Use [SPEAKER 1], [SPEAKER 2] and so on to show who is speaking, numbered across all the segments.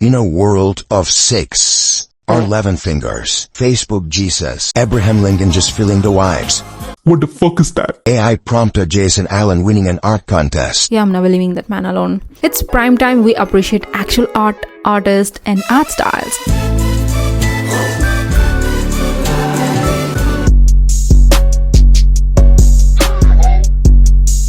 [SPEAKER 1] In a world of 6 or 11 fingers, Facebook Jesus, Abraham Lincoln just feeling the vibes.
[SPEAKER 2] What the fuck is that?
[SPEAKER 1] AI prompter Jason Allen winning an art contest.
[SPEAKER 3] Yeah, I'm never leaving that man alone. It's prime time we appreciate actual art, artists, and art styles.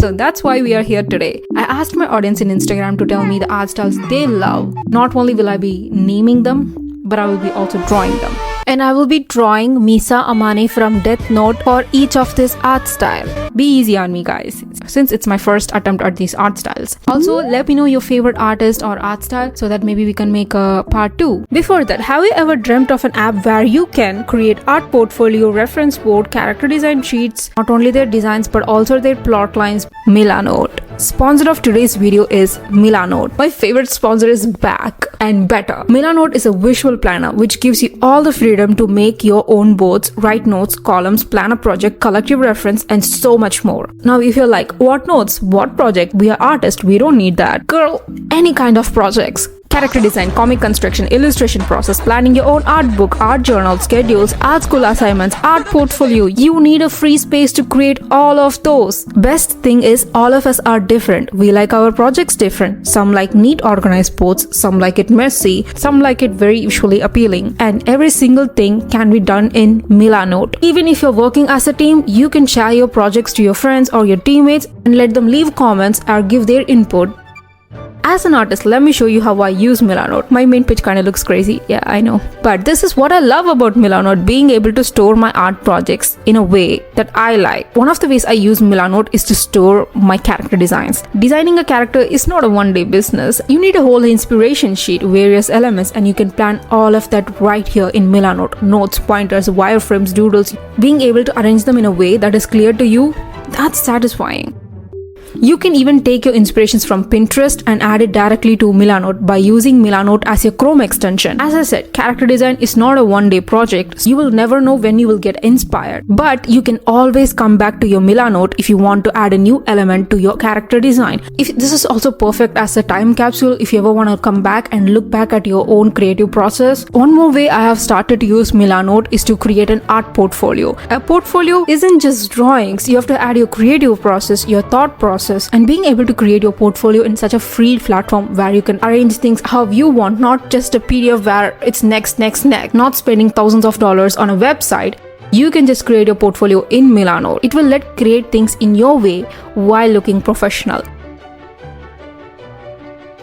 [SPEAKER 3] So that's why we are here today. I asked my audience in Instagram to tell me the art styles they love. Not only will I be naming them, but I will be also drawing them. And I will be drawing Misa Amane from Death Note for each of this art style. Be easy on me, guys, since it's my first attempt at these art styles. Also, let me know your favorite artist or art style so that maybe we can make a part 2. Before that, have you ever dreamt of an app where you can create art portfolio, reference board, character design sheets, not only their designs but also their plot lines? Milanote. Sponsor of today's video is Milanote. My favorite sponsor is back and better. Milanote is a visual planner which gives you all the freedom to make your own boards, write notes, columns, plan a project, collect your reference, and so much more. Now, if you're like, what notes? What project? We are artists, we don't need that. Girl, any kind of projects. Character design, comic construction, illustration process, planning your own art book, art journal, schedules, art school assignments, art portfolio. You need a free space to create all of those. Best thing is all of us are different. We like our projects different. Some like neat organized boards, some like it messy, some like it very visually appealing. And every single thing can be done in Milanote. Even if you're working as a team, you can share your projects to your friends or your teammates and let them leave comments or give their input. As an artist, let me show you how I use Milanote. My main page kinda looks crazy, yeah, I know. But this is what I love about Milanote, being able to store my art projects in a way that I like. One of the ways I use Milanote is to store my character designs. Designing a character is not a one-day business. You need a whole inspiration sheet, various elements, and you can plan all of that right here in Milanote. Notes, pointers, wireframes, doodles. Being able to arrange them in a way that is clear to you, that's satisfying. You can even take your inspirations from Pinterest and add it directly to Milanote by using Milanote as your Chrome extension. As I said, character design is not a one-day project. You will never know when you will get inspired. But you can always come back to your Milanote if you want to add a new element to your character design. If this is also perfect as a time capsule if you ever want to come back and look back at your own creative process. One more way I have started to use Milanote is to create an art portfolio. A portfolio isn't just drawings. You have to add your creative process, your thought process, and being able to create your portfolio in such a free platform where you can arrange things how you want, not just a PDF where it's next, not spending thousands of dollars on a website. You can just create your portfolio in Milanote. It will let create things in your way while looking professional.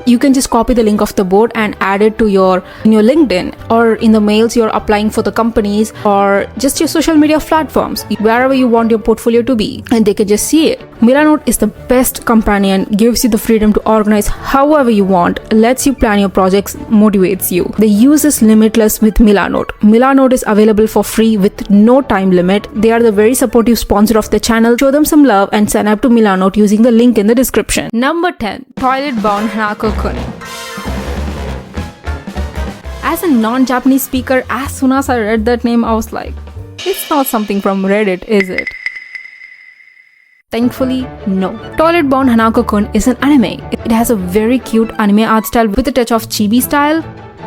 [SPEAKER 3] You can just copy the link of the board and add it to your LinkedIn or in the mails you're applying for the companies or just your social media platforms, wherever you want your portfolio to be, and they can just see it. Milanote is the best companion, gives you the freedom to organize however you want, lets you plan your projects, motivates you. The use is limitless with Milanote. Milanote is available for free with no time limit. They are the very supportive sponsor of the channel. Show them some love and sign up to Milanote using the link in the description. Number 10. Toilet Bound Hanako-kun. As a non-Japanese speaker, as soon as I read that name, I was like, it's not something from Reddit, is it? Thankfully, no. Toilet Bound Hanako-kun is an anime. It has a very cute anime art style with a touch of chibi style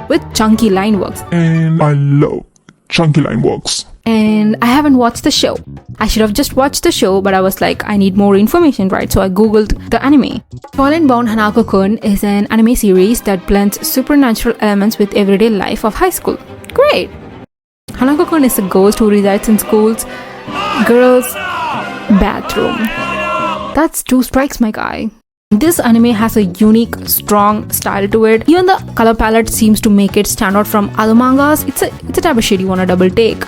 [SPEAKER 3] with chunky line works.
[SPEAKER 2] And I love chunky line works.
[SPEAKER 3] And I haven't watched the show. I should have just watched the show, but I was like, I need more information, right? So I googled the anime. Toilet Bound Hanako-kun is an anime series that blends supernatural elements with everyday life of high school. Great! Hanako-kun is a ghost who resides in school's girls' bathroom. That's 2 strikes, my guy. This anime has a unique, strong style to it. Even the color palette seems to make it stand out from other mangas. It's a type of shit you wanna double take.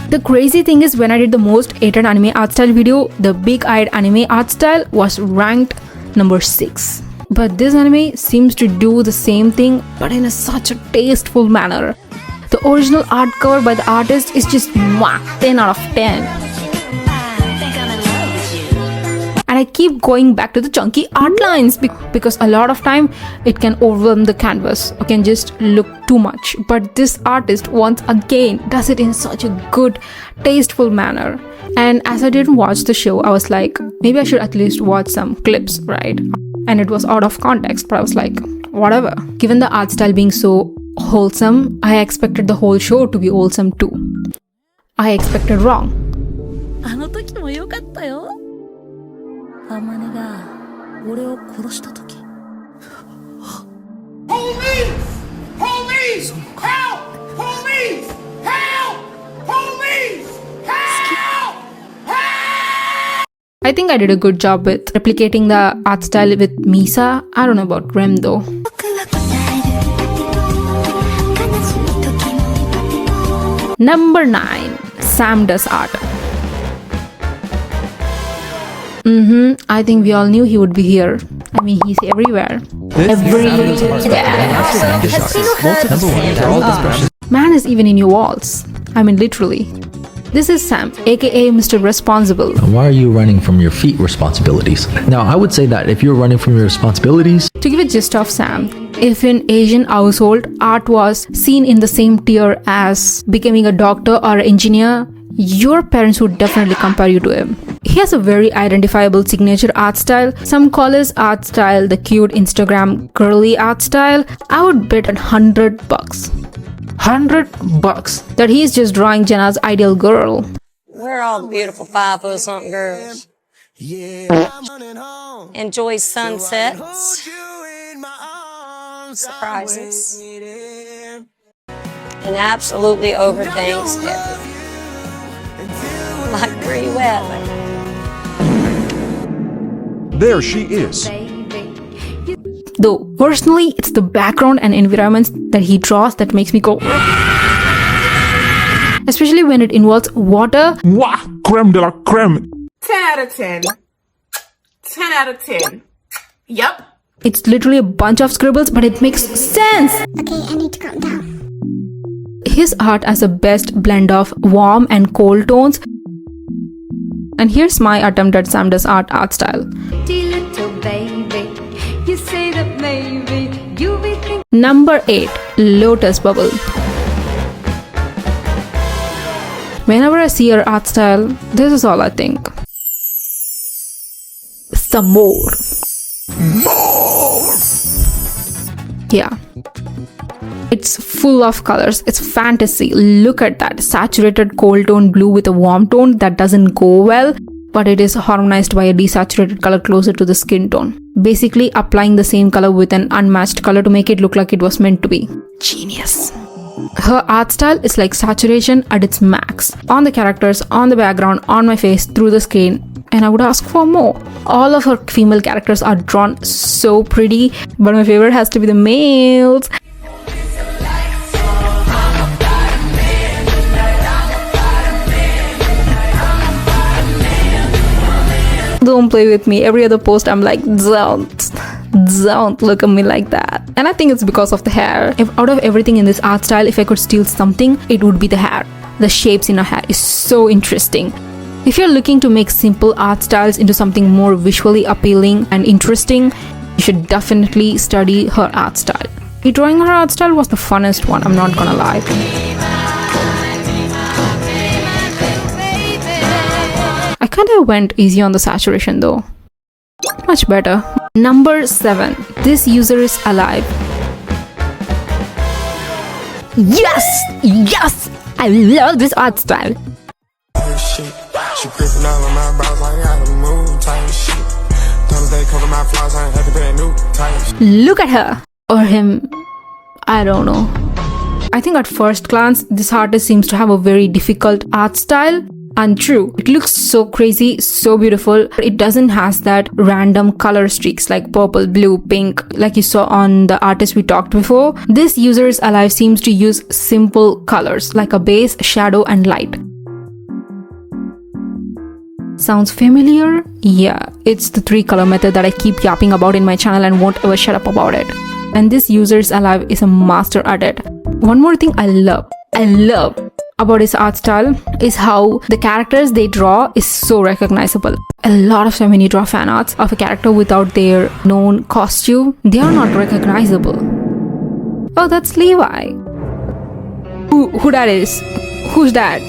[SPEAKER 3] The crazy thing is, when I did the most hated anime art style video, the big-eyed anime art style was ranked number 6. But this anime seems to do the same thing, but in such a tasteful manner. The original art cover by the artist is just 10 out of 10. And I keep going back to the chunky art lines because a lot of time it can overwhelm the canvas. It can just look too much. But this artist once again does it in such a good, tasteful manner. And as I didn't watch the show, I was like, maybe I should at least watch some clips, right? And it was out of context, but I was like, whatever. Given the art style being so wholesome, I expected the whole show to be wholesome too. I expected wrong.
[SPEAKER 4] あの時も良かったよ。あまねが俺を殺した時。
[SPEAKER 5] Police! Police! Help! Police! Help! Police! Help!
[SPEAKER 3] I think I did a good job with replicating the art style with Misa. I don't know about Rem though. Number 9. Sam does art. I think we all knew he would be here. I mean, he's everywhere. Man is even in your walls. I mean, literally. This is Sam, aka Mr. Responsible.
[SPEAKER 6] Why are you running from your feet responsibilities? Now, I would say that if you're running from your responsibilities,
[SPEAKER 3] To give a gist of Sam, if in Asian household art was seen in the same tier as becoming a doctor or an engineer, your parents would definitely compare you to him. He has a very identifiable signature art style. Some call his art style the cute Instagram girly art style. I would bet $100. $100 that he's just drawing Jenna's ideal girl.
[SPEAKER 7] We're all beautiful 5-foot-something girls. Enjoy sunsets, surprises, and absolutely overthinks everything. Like pretty weather.
[SPEAKER 8] There she is.
[SPEAKER 3] Though, personally, it's the background and environments that he draws that makes me go... Especially when it involves water.
[SPEAKER 2] Wah! Creme de la creme.
[SPEAKER 9] 10 out of 10. 10 out of 10. Yep.
[SPEAKER 3] It's literally a bunch of scribbles, but it makes sense.
[SPEAKER 10] Okay, I need to calm down.
[SPEAKER 3] His art has the best blend of warm and cold tones. And here's my attempt at Sam does art style. Number 8. Lotus Bubble. Whenever I see her art style, this is all I think. Some more. Yeah. It's full of colors. It's fantasy. Look at that. Saturated cold tone blue with a warm tone that doesn't go well, but it is harmonized by a desaturated color closer to the skin tone. Basically applying the same color with an unmatched color to make it look like it was meant to be. Genius. Her art style is like saturation at its max. On the characters, on the background, on my face, through the screen. And I would ask for more. All of her female characters are drawn so pretty, but my favorite has to be the males. Don't play with me. Every other post I'm like, don't look at me like that. And I think it's because of the hair. If out of everything in this art style, if I could steal something, it would be the hair. The shapes in her hair is so interesting. If you're looking to make simple art styles into something more visually appealing and interesting, you should definitely study her art style. Drawing her art style was the funnest one, I'm not gonna lie. I kinda went easy on the saturation though. Much better. Number 7. This user is alive. Yes! Yes! I love this art style.
[SPEAKER 5] She gripping all of my bras, I gotta move tight shit. Times they cover my flaws, I ain't had to pay a new tight.
[SPEAKER 3] Look at her. Or him. I don't know. I think at first glance, this artist seems to have a very difficult art style. Untrue. It looks so crazy, so beautiful. It doesn't has that random color streaks like purple, blue, pink, like you saw on the artist we talked before. This user is alive seems to use simple colors like a base, shadow, and light. Sounds familiar? Yeah, it's the 3-color method that I keep yapping about in my channel and won't ever shut up about it. And this user is alive is a master at it. One more thing I love about his art style is how the characters they draw is so recognizable. A lot of time when you draw fan arts of a character without their known costume, they are not recognizable. Oh, that's Levi. Who that is? Who's that?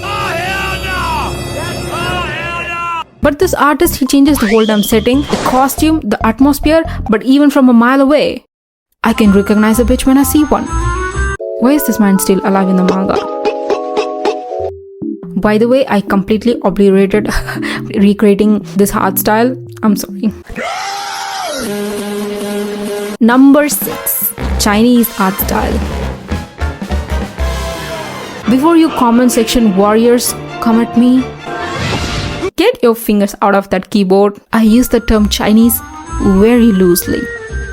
[SPEAKER 3] But this artist, he changes the whole damn setting, the costume, the atmosphere, but even from a mile away. I can recognize a bitch when I see one. Why is this man still alive in the manga? By the way, I completely obliterated recreating this art style. I'm sorry. Number 6. Chinese art style. Before you comment section warriors come at me, get your fingers out of that keyboard. I use the term Chinese very loosely.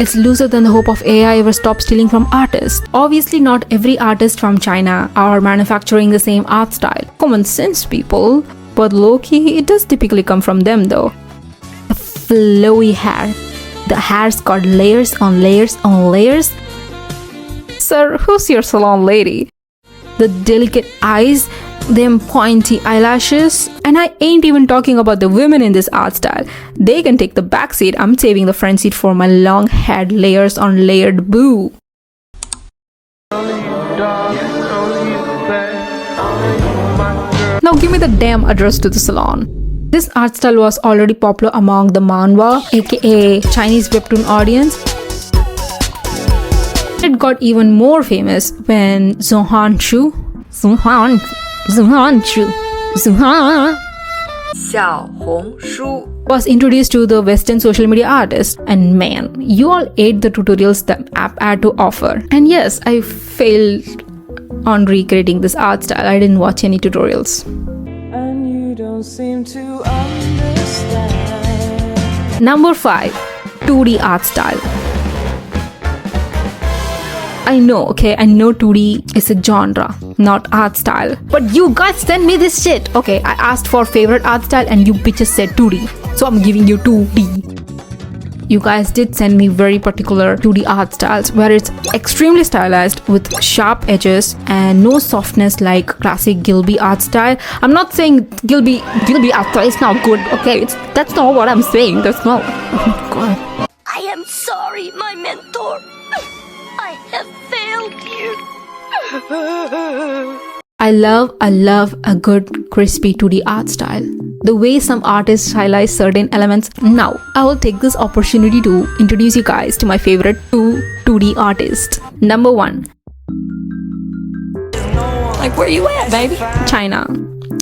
[SPEAKER 3] It's looser than the hope of AI ever stop stealing from artists. Obviously, not every artist from China are manufacturing the same art style. Common sense, people. But low-key, it does typically come from them though. The flowy hair. The hair's got layers on layers on layers. Sir, who's your salon lady? The delicate eyes, them pointy eyelashes, and I ain't even talking about the women in this art style. They can take the back seat. I'm saving the front seat for my long-haired layers on layered boo. Now give me the damn address to the salon. This art style was already popular among the manhwa, aka Chinese webtoon audience. It got even more famous when Zohan Chu was introduced to the Western social media artists. And man, you all ate the tutorials the app had to offer. And yes, I failed on recreating this art style. I didn't watch any tutorials.
[SPEAKER 10] And you don't seem to understand.
[SPEAKER 3] Number 5. 2D art style. I know 2D is a genre, not art style. But you guys send me this shit. Okay, I asked for favorite art style and you bitches said 2D. So I'm giving you 2D. You guys did send me very particular 2D art styles where it's extremely stylized with sharp edges and no softness like classic Gilby art style. I'm not saying Gilby art style is not good, okay? That's not what I'm saying. That's not. Oh my god.
[SPEAKER 4] I am sorry, my mentor. I have failed you.
[SPEAKER 3] I love a good crispy 2D art style. The way some artists stylize certain elements. Now, I will take this opportunity to introduce you guys to my favorite 2D artists. Number 1.
[SPEAKER 7] Like, where you at, baby?
[SPEAKER 3] China.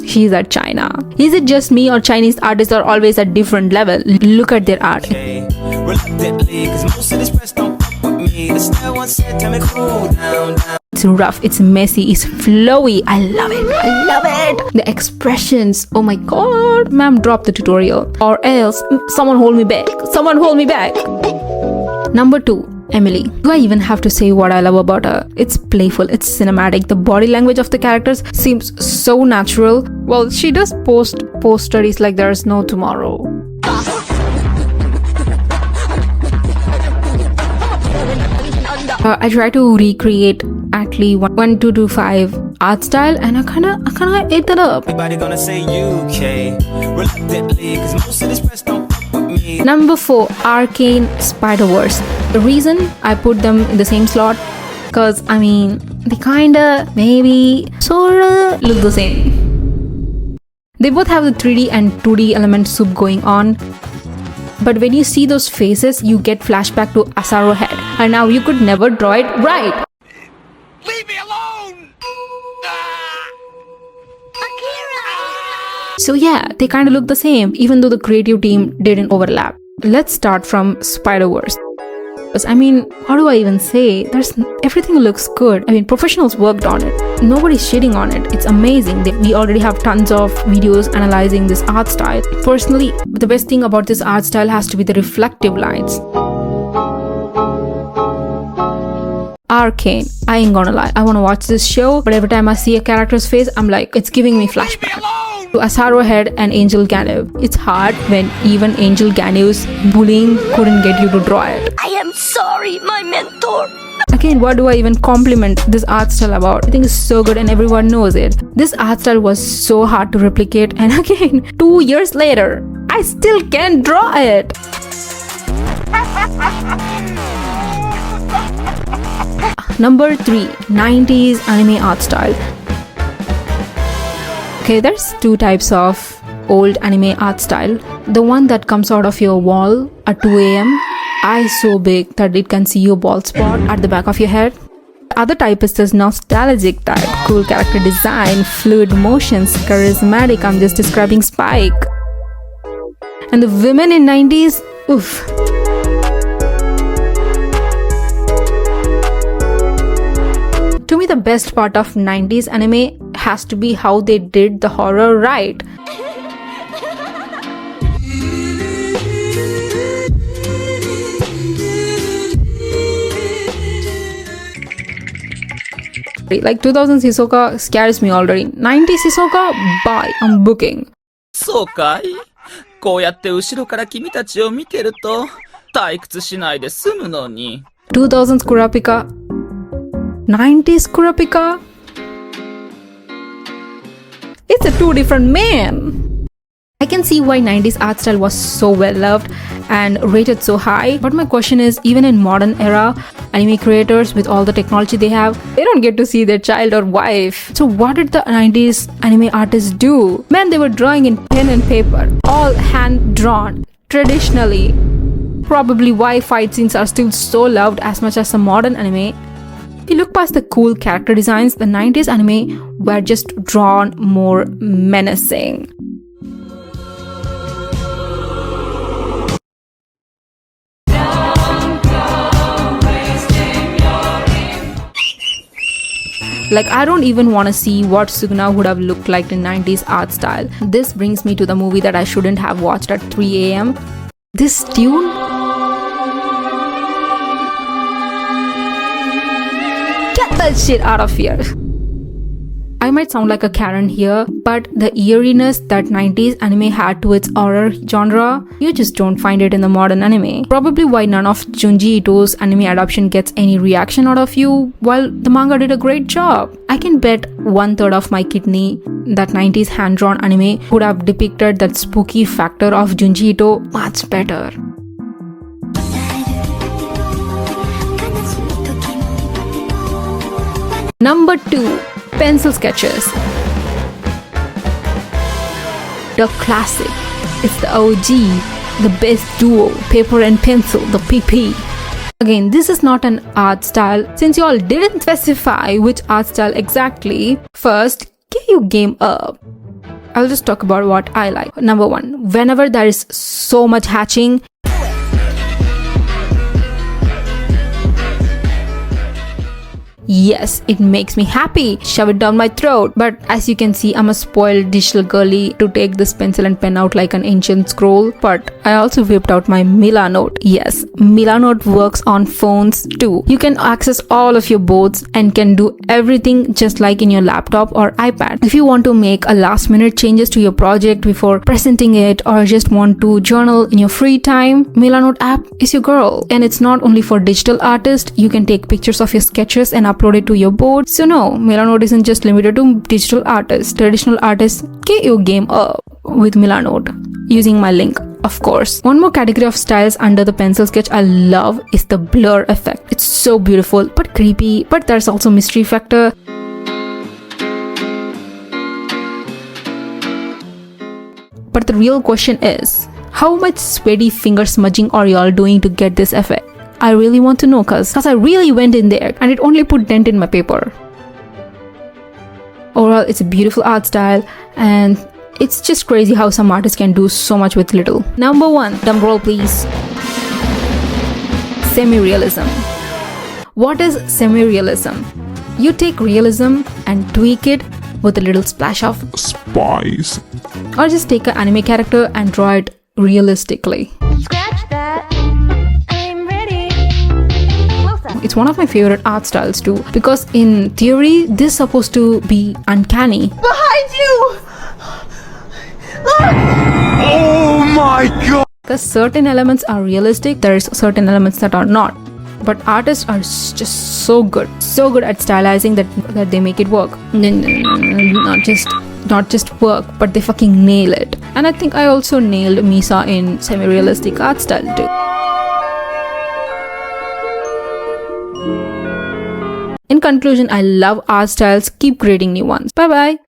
[SPEAKER 3] She's at China. Is it just me or Chinese artists are always at different level? Look at their art. It's rough, it's messy, it's flowy. I love it. The expressions. Oh my god. Ma'am, drop the tutorial. Or else, someone hold me back. Number 2. Emily. Do I even have to say what I love about her? It's playful, it's cinematic. The body language of the characters seems so natural. Well, she does post studies like there's no tomorrow. I try to recreate actually 1, 2, 2, 5 art style, and I kinda ate that up. Number 4. Arcane Spider-Verse. The reason I put them in the same slot, cause I mean they kinda, maybe, sorta look the same. They both have the 3D and 2D element soup going on. But when you see those faces, you get flashback to Asaro Head. And now you could never draw it right.
[SPEAKER 5] Leave me alone!
[SPEAKER 3] So yeah, they kind of look the same, even though the creative team didn't overlap. Let's start from Spider-Verse. I mean, how do I even say? Everything looks good. I mean, professionals worked on it. Nobody's shitting on it. It's amazing. We already have tons of videos analyzing this art style. Personally, the best thing about this art style has to be the reflective lines. Arcane. I ain't gonna lie. I wanna watch this show, but every time I see a character's face, I'm like, it's giving me flashback to Asaro Head and Angel Ganev. It's hard when even Angel Ganev's bullying couldn't get you to draw it.
[SPEAKER 4] I am sorry, my mentor.
[SPEAKER 3] Again, what do I even compliment this art style about? I think it's so good and everyone knows it. This art style was so hard to replicate, and again, 2 years later, I still can't draw it. Number 3. 90s anime art style. Okay, there's 2 types of old anime art style. The one that comes out of your wall at 2 a.m. eyes so big that it can see your bald spot at the back of your head. The other type is this nostalgic type. Cool character design, fluid motions, charismatic. I'm just describing Spike. And the women in 90s, oof. To me, the best part of 90s anime has to be how they did the horror right. Like 2000s Hisoka scares me already. 90s Hisoka, bye, I'm booking.
[SPEAKER 11] そうかい？こうやって後ろから君たちを見てると退屈しないで済むのに。
[SPEAKER 3] 2000s Kurapika, 90s Kurapika. It's a two different man. I can see why 90s art style was so well loved and rated so high, but my question is, even in modern era, anime creators with all the technology they have, they don't get to see their child or wife. So what did the 90s anime artists do? Man, they were drawing in pen and paper, all hand drawn, traditionally. Probably why fight scenes are still so loved as much as the modern anime. If you look past the cool character designs, the 90s anime were just drawn more menacing. Like, I don't even want to see what Suguna would have looked like in 90s art style. This brings me to the movie that I shouldn't have watched at 3 a.m. This tune? Get that shit out of here. I might sound like a Karen here, but the eeriness that 90s anime had to its horror genre, you just don't find it in the modern anime. Probably why none of Junji Ito's anime adaptation gets any reaction out of you, while the manga did a great job. I can bet 1/3 of my kidney that 90s hand-drawn anime would have depicted that spooky factor of Junji Ito much better. Number 2. Pencil sketches. The classic. It's the OG, the best duo, paper and pencil, the PP. Again, this is not an art style. Since you all didn't specify which art style exactly, first, get your game up. I'll just talk about what I like. Number 1, whenever there is so much hatching, yes, it makes me happy. Shove it down my throat. But as you can see, I'm a spoiled digital girly to take this pencil and pen out like an ancient scroll. But I also whipped out my Milanote. Yes, Milanote works on phones too. You can access all of your boards and can do everything just like in your laptop or iPad. If you want to make a last minute changes to your project before presenting it, or just want to journal in your free time, Milanote app is your girl. And it's not only for digital artists. You can take pictures of your sketches and upload it to your board. So no, Milanote isn't just limited to digital artists. Traditional artists, get your game up with Milanote using my link, of course. One more category of styles under the pencil sketch I love is the blur effect. It's so beautiful but creepy, but there's also mystery factor. But the real question is, how much sweaty finger smudging are y'all doing to get this effect? I really want to know, cause I really went in there and it only put dent in my paper. Overall, it's a beautiful art style and it's just crazy how some artists can do so much with little. Number 1, drumroll please. Semi-realism. What is semi-realism? You take realism and tweak it with a little splash of
[SPEAKER 2] Spice.
[SPEAKER 3] Or just take an anime character and draw it realistically.
[SPEAKER 12] Scratch that. I'm ready.
[SPEAKER 3] It's one of my favorite art styles too, because in theory, this is supposed to be uncanny.
[SPEAKER 12] Behind you!
[SPEAKER 8] Oh my god!
[SPEAKER 3] Because certain elements are realistic, there's certain elements that are not. But artists are just so good at stylizing that they make it work. Not just work, but they fucking nail it. And I think I also nailed Misa in semi-realistic art style too. In conclusion, I love art styles. Keep creating new ones. Bye bye.